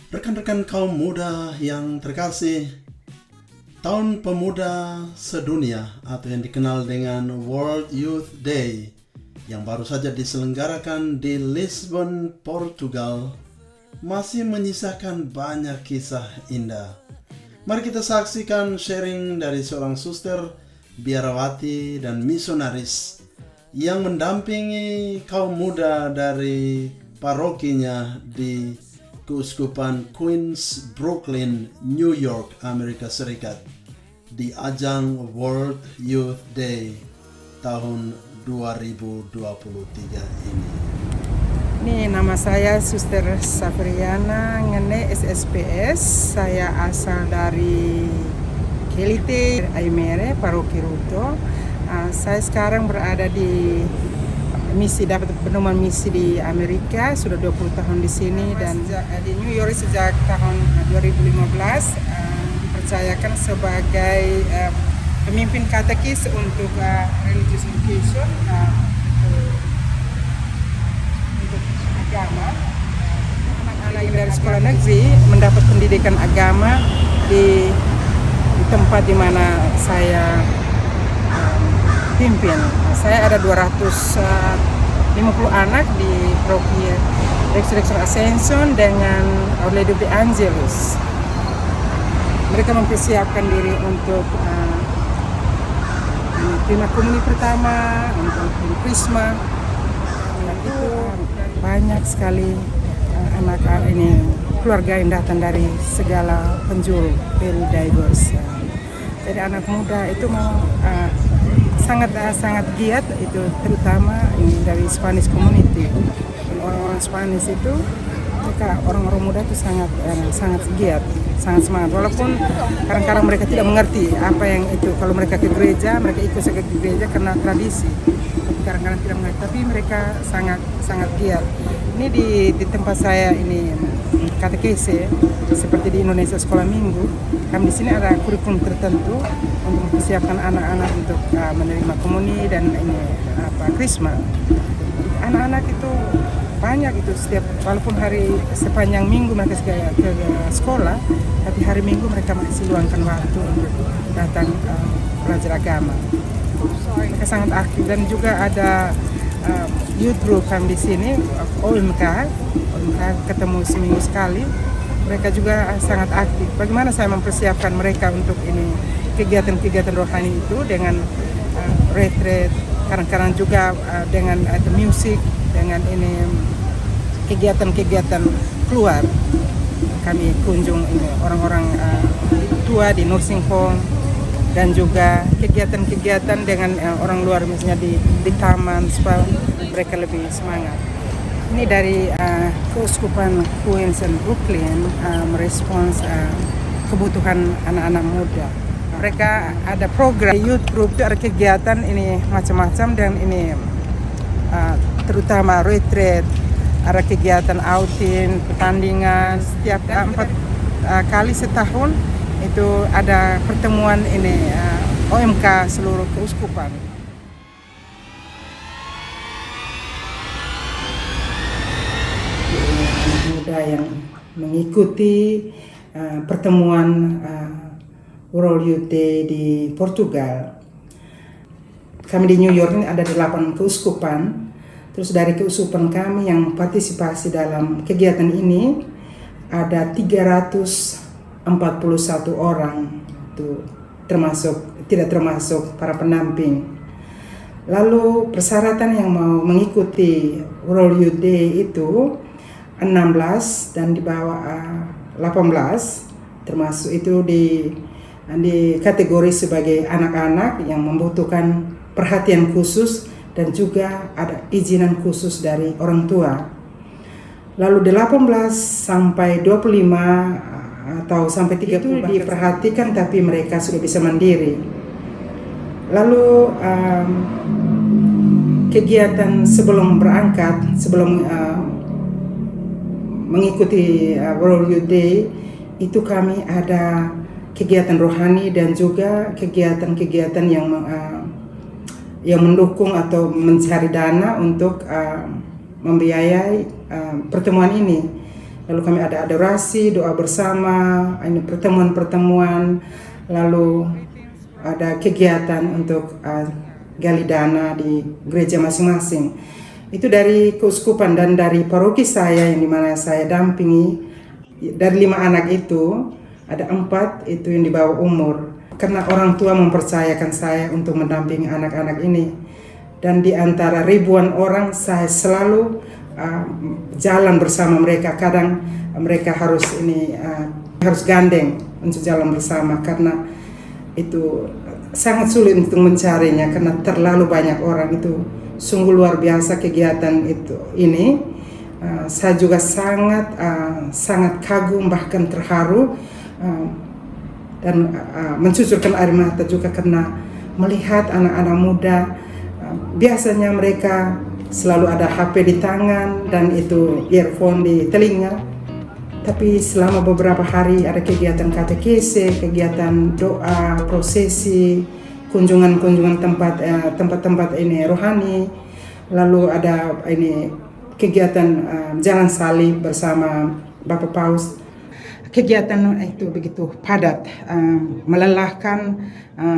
Rekan-rekan kaum muda yang terkasih, Tahun Pemuda Sedunia atau yang dikenal dengan World Youth Day yang baru saja diselenggarakan di Lisbon, Portugal, masih menyisakan banyak kisah indah. Mari kita saksikan sharing dari seorang suster, biarawati, dan misionaris yang mendampingi kaum muda dari parokinya di Keuskupan Queens, Brooklyn, New York, Amerika Serikat di ajang World Youth Day tahun 2023 ini. Ini nama saya Suster Safriana Ngene SSPS. Saya asal dari Kelite, Aimere, Paroki Ruto. Saya sekarang berada di dapat pedoman misi di Amerika, sudah 20 tahun di sini dan di New York sejak tahun 2015 dipercayakan sebagai pemimpin katekis untuk religious education untuk agama. Anak-anak dari sekolah negeri mendapat pendidikan agama di tempat di mana saya pimpin. Saya ada 250 anak di Paroki Resurrection Ascension dengan Our Lady of the Angelus. Mereka mempersiapkan diri untuk terima komuni pertama, untuk Krisma. Itu banyak sekali anak-anak ini, keluarga yang datang dari segala penjuru, very diverse. Jadi anak muda itu mau sangat giat, itu terutama dari Spanish community. Orang-orang Spanish itu mereka orang-orang muda itu sangat giat, sangat semangat. Walaupun kadang-kadang mereka tidak mengerti apa yang itu. Kalau mereka ke gereja, mereka ikut ke gereja karena tradisi. Kadang-kadang tidak mengerti, tapi mereka sangat giat. Ini di tempat saya ini katekese seperti di Indonesia sekolah minggu. Kami di sini ada kurikulum tertentu untuk mempersiapkan anak-anak untuk menerima komuni dan ini Krisma. Anak-anak itu banyak itu walaupun hari sepanjang minggu mereka ke sekolah, tapi hari Minggu mereka masih luangkan waktu untuk datang belajar agama. Mereka sangat aktif dan juga ada youth group kami di sini, OMK ketemu seminggu sekali. Mereka juga sangat aktif. Bagaimana saya mempersiapkan mereka untuk ini kegiatan-kegiatan rohani itu dengan retreat, kadang-kadang juga dengan musik, dengan ini kegiatan-kegiatan keluar. Kami kunjung ini orang-orang tua di nursing home dan juga kegiatan-kegiatan dengan orang luar, misalnya di taman supaya mereka lebih semangat. Ini dari Keuskupan Queens dan Brooklyn merespons kebutuhan anak-anak muda. Mereka ada program youth group, itu ada kegiatan ini macam-macam dan ini terutama retreat, ada kegiatan outing, pertandingan setiap 4 kali setahun itu ada pertemuan ini OMK seluruh keuskupan. Muda yang mengikuti pertemuan World Youth Day di Portugal. Kami di New York ini ada 8 keuskupan. Terus dari keuskupan kami yang partisipasi dalam kegiatan ini ada 341 orang, itu tidak termasuk para pendamping. Lalu persyaratan yang mau mengikuti World Youth Day itu 16 dan di bawah 18, termasuk itu di kategori sebagai anak-anak yang membutuhkan perhatian khusus dan juga ada izinan khusus dari orang tua. Lalu 18 sampai 25 atau sampai 30 itu diperhatikan tapi mereka sudah bisa mandiri. Lalu kegiatan sebelum berangkat, sebelum mengikuti World Youth Day itu kami ada kegiatan rohani dan juga kegiatan-kegiatan yang mendukung atau mencari dana untuk membiayai pertemuan ini. lalu kami ada adorasi, doa bersama, ini pertemuan-pertemuan, lalu ada kegiatan untuk gali dana di gereja masing-masing. Itu dari keuskupan dan dari paroki saya yang dimana saya dampingi. Dari 5 anak itu ada 4 itu yang di bawah umur, karena orang tua mempercayakan saya untuk mendampingi anak-anak ini. Dan di antara ribuan orang saya selalu jalan bersama mereka. Kadang mereka harus gandeng untuk jalan bersama karena itu sangat sulit untuk mencarinya karena terlalu banyak orang. Itu sungguh luar biasa kegiatan ini. Saya juga sangat kagum bahkan terharu dan mencucurkan air mata juga karena melihat anak-anak muda. Biasanya mereka selalu ada HP di tangan dan itu earphone di telinga. Tapi selama beberapa hari ada kegiatan katekese, kegiatan doa, prosesi, kunjungan-kunjungan tempat-tempat ini rohani. Lalu ada ini kegiatan jalan salib bersama Bapak Paus. Kegiatan itu begitu padat, melelahkan,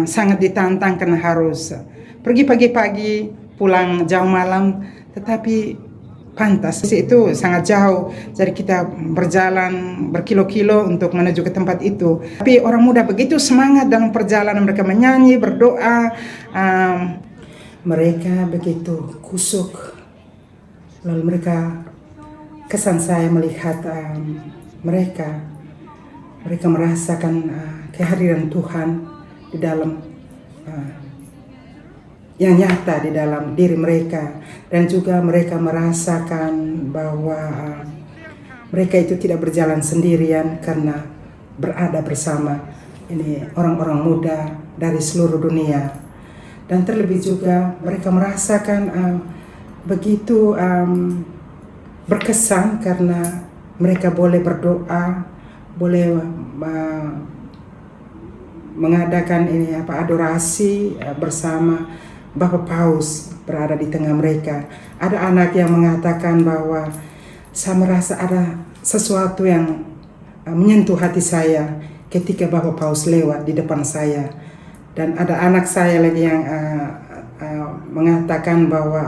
sangat ditantang karena harus pergi pagi-pagi, pulang jauh malam, tetapi pantas. Itu sangat jauh, jadi kita berjalan berkilo-kilo untuk menuju ke tempat itu. Tapi orang muda begitu semangat dalam perjalanan, mereka menyanyi, berdoa, mereka begitu kusuk. Lalu mereka, kesan saya melihat mereka merasakan kehadiran Tuhan di dalam yang nyata di dalam diri mereka, dan juga mereka merasakan bahwa mereka itu tidak berjalan sendirian karena berada bersama ini orang-orang muda dari seluruh dunia. Dan terlebih juga mereka merasakan begitu berkesan karena mereka boleh berdoa, boleh mengadakan adorasi bersama Bapak Paus berada di tengah mereka. Ada anak yang mengatakan bahwa saya merasa ada sesuatu yang menyentuh hati saya ketika Bapak Paus lewat di depan saya. Dan ada anak saya lagi yang mengatakan bahwa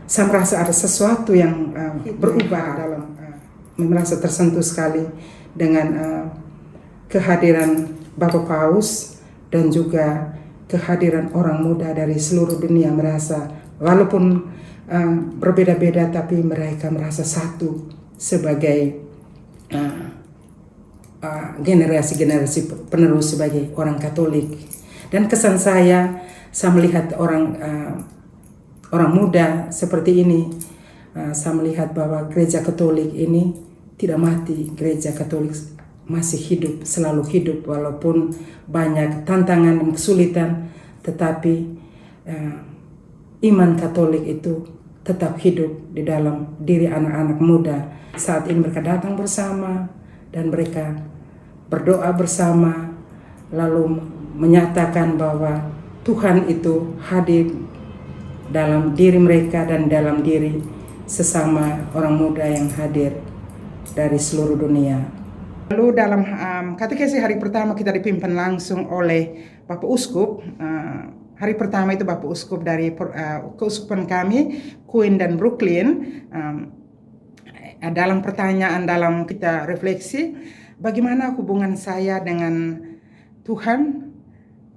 saya merasa ada sesuatu yang berubah dalam, merasa tersentuh sekali dengan kehadiran Bapak Paus dan juga kehadiran orang muda dari seluruh dunia. Merasa walaupun berbeda-beda tapi mereka merasa satu sebagai generasi-generasi penerus sebagai orang Katolik. Dan kesan saya melihat orang muda seperti ini, saya melihat bahwa gereja Katolik ini tidak mati. Gereja Katolik masih hidup, selalu hidup walaupun banyak tantangan dan kesulitan, tetapi iman Katolik itu tetap hidup di dalam diri anak-anak muda. Saat ini mereka datang bersama dan mereka berdoa bersama, lalu menyatakan bahwa Tuhan itu hadir dalam diri mereka dan dalam diri sesama orang muda yang hadir dari seluruh dunia. Lalu dalam katekesi hari pertama kita dipimpin langsung oleh Bapak Uskup. Hari pertama itu Bapak Uskup dari keuskupan kami, Queen dan Brooklyn. Dalam pertanyaan, dalam kita refleksi, bagaimana hubungan saya dengan Tuhan,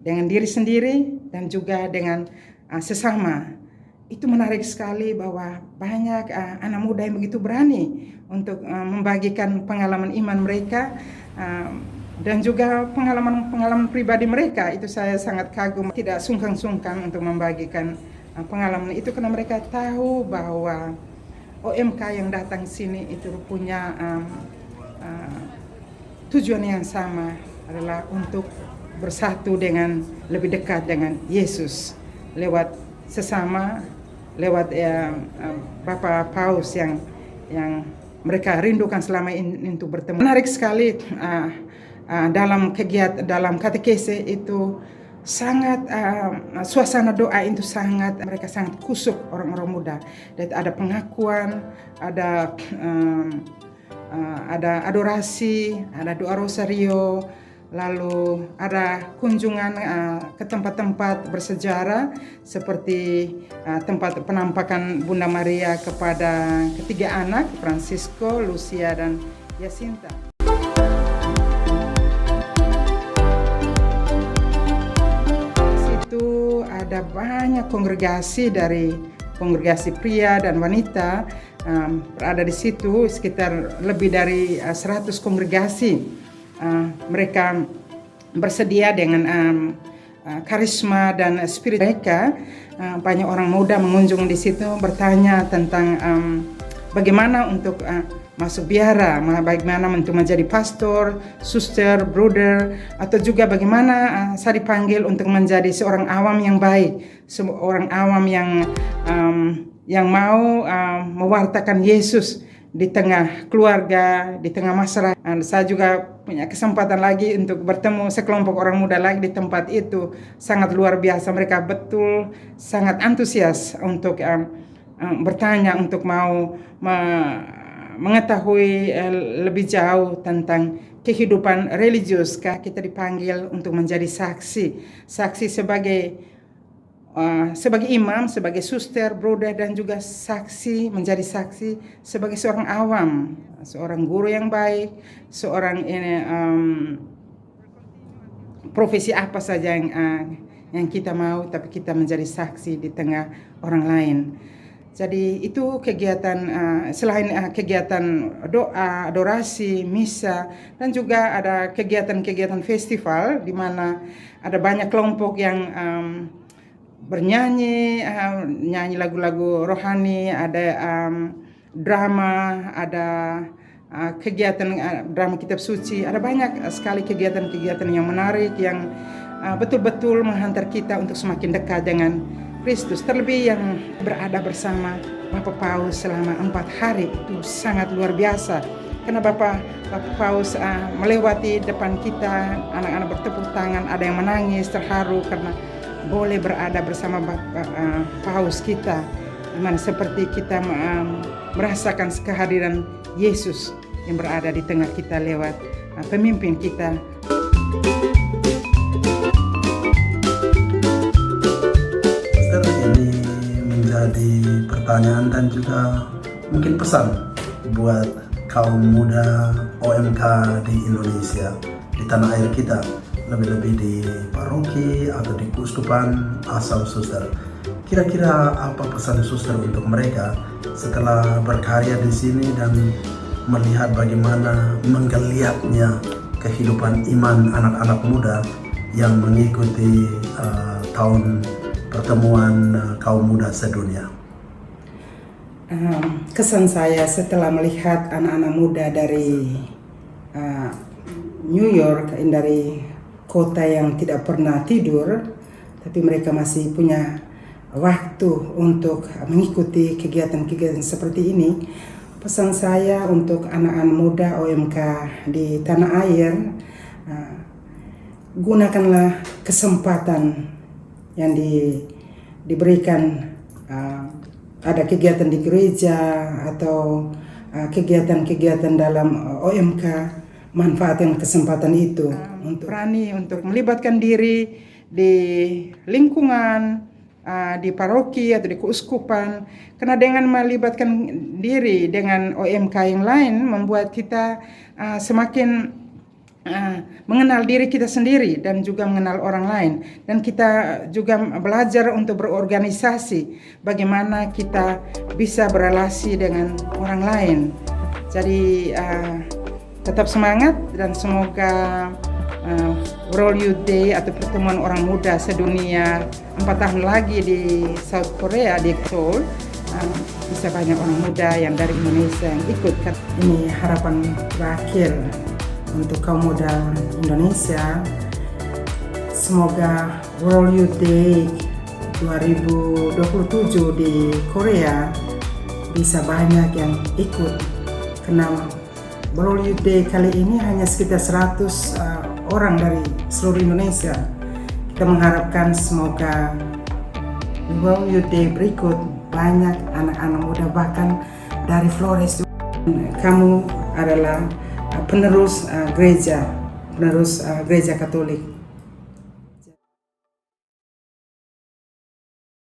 dengan diri sendiri, dan juga dengan sesama. Itu menarik sekali bahwa banyak anak muda yang begitu berani untuk membagikan pengalaman iman mereka dan juga pengalaman pribadi mereka. Itu saya sangat kagum, tidak sungkan-sungkan untuk membagikan pengalaman itu karena mereka tahu bahwa OMK yang datang sini itu punya tujuan yang sama, adalah untuk bersatu dengan, lebih dekat dengan Yesus lewat sesama, lewat Bapak Paus yang mereka rindukan selama ini untuk bertemu. Menarik sekali dalam kegiatan, dalam katekese itu sangat suasana doa itu mereka sangat kusuk orang-orang muda. Dan ada pengakuan, ada ada adorasi, ada doa rosario, lalu ada kunjungan ke tempat-tempat bersejarah seperti tempat penampakan Bunda Maria kepada ketiga anak, Francisco, Lucia, dan Jacinta. Di situ ada banyak kongregasi dari kongregasi pria dan wanita berada di situ, sekitar lebih dari 100 kongregasi. Mereka bersedia dengan karisma dan spirit mereka. Banyak orang muda mengunjung di situ bertanya tentang bagaimana untuk masuk biara, bagaimana untuk menjadi pastor, suster, brother, atau juga bagaimana saya dipanggil untuk menjadi seorang awam yang baik, seorang awam yang mau mewartakan Yesus di tengah keluarga, di tengah masyarakat. Saya juga punya kesempatan lagi untuk bertemu sekelompok orang muda lagi di tempat itu. Sangat luar biasa, mereka betul sangat antusias untuk bertanya, untuk mau mengetahui lebih jauh tentang kehidupan religius. Kita dipanggil untuk menjadi saksi sebagai imam, sebagai suster, brother, dan juga menjadi saksi sebagai seorang awam, seorang guru yang baik, seorang profesi apa saja yang kita mau, tapi kita menjadi saksi di tengah orang lain. Jadi itu kegiatan, selain kegiatan doa, adorasi, misa, dan juga ada kegiatan-kegiatan festival di mana ada banyak kelompok yang bernyanyi, nyanyi lagu-lagu rohani, ada drama, ada kegiatan drama kitab suci, ada banyak sekali kegiatan-kegiatan yang menarik yang betul-betul menghantar kita untuk semakin dekat dengan Kristus. Terlebih yang berada bersama Bapak Paus selama 4 hari itu sangat luar biasa. Karena Bapak Paus melewati depan kita, anak-anak bertepuk tangan, ada yang menangis, terharu karena boleh berada bersama Bapak Paus kita, dimana seperti kita merasakan kehadiran Yesus yang berada di tengah kita lewat pemimpin kita. Ini menjadi pertanyaan dan juga mungkin pesan buat kaum muda OMK di Indonesia, di tanah air kita, lebih-lebih di paroki atau di keuskupan asal suster. Kira-kira apa pesan suster untuk mereka setelah berkarya di sini dan melihat bagaimana menggeliatnya kehidupan iman anak-anak muda yang mengikuti tahun pertemuan kaum muda sedunia? Kesan saya setelah melihat anak-anak muda dari New York, dari kota yang tidak pernah tidur, tapi mereka masih punya waktu untuk mengikuti kegiatan-kegiatan seperti ini. Pesan saya untuk anak-anak muda OMK di tanah air, gunakanlah kesempatan yang diberikan. Ada kegiatan di gereja atau kegiatan-kegiatan dalam OMK, manfaatkan kesempatan itu untuk berani untuk melibatkan diri di lingkungan, di paroki atau di keuskupan, karena dengan melibatkan diri dengan OMK yang lain membuat kita semakin mengenal diri kita sendiri dan juga mengenal orang lain, dan kita juga belajar untuk berorganisasi, bagaimana kita bisa berelasi dengan orang lain. Jadi tetap semangat dan semoga World Youth Day atau pertemuan orang muda sedunia 4 tahun lagi di South Korea, di Seoul, bisa banyak orang muda yang dari Indonesia yang ikut. Ini harapan terakhir untuk kaum muda Indonesia. Semoga World Youth Day 2027 di Korea bisa banyak yang ikut, karena World Youth Day kali ini hanya sekitar 100 orang dari seluruh Indonesia. Kita mengharapkan semoga World Youth Day berikut banyak anak-anak muda, bahkan dari Flores. Kamu adalah penerus gereja Katolik.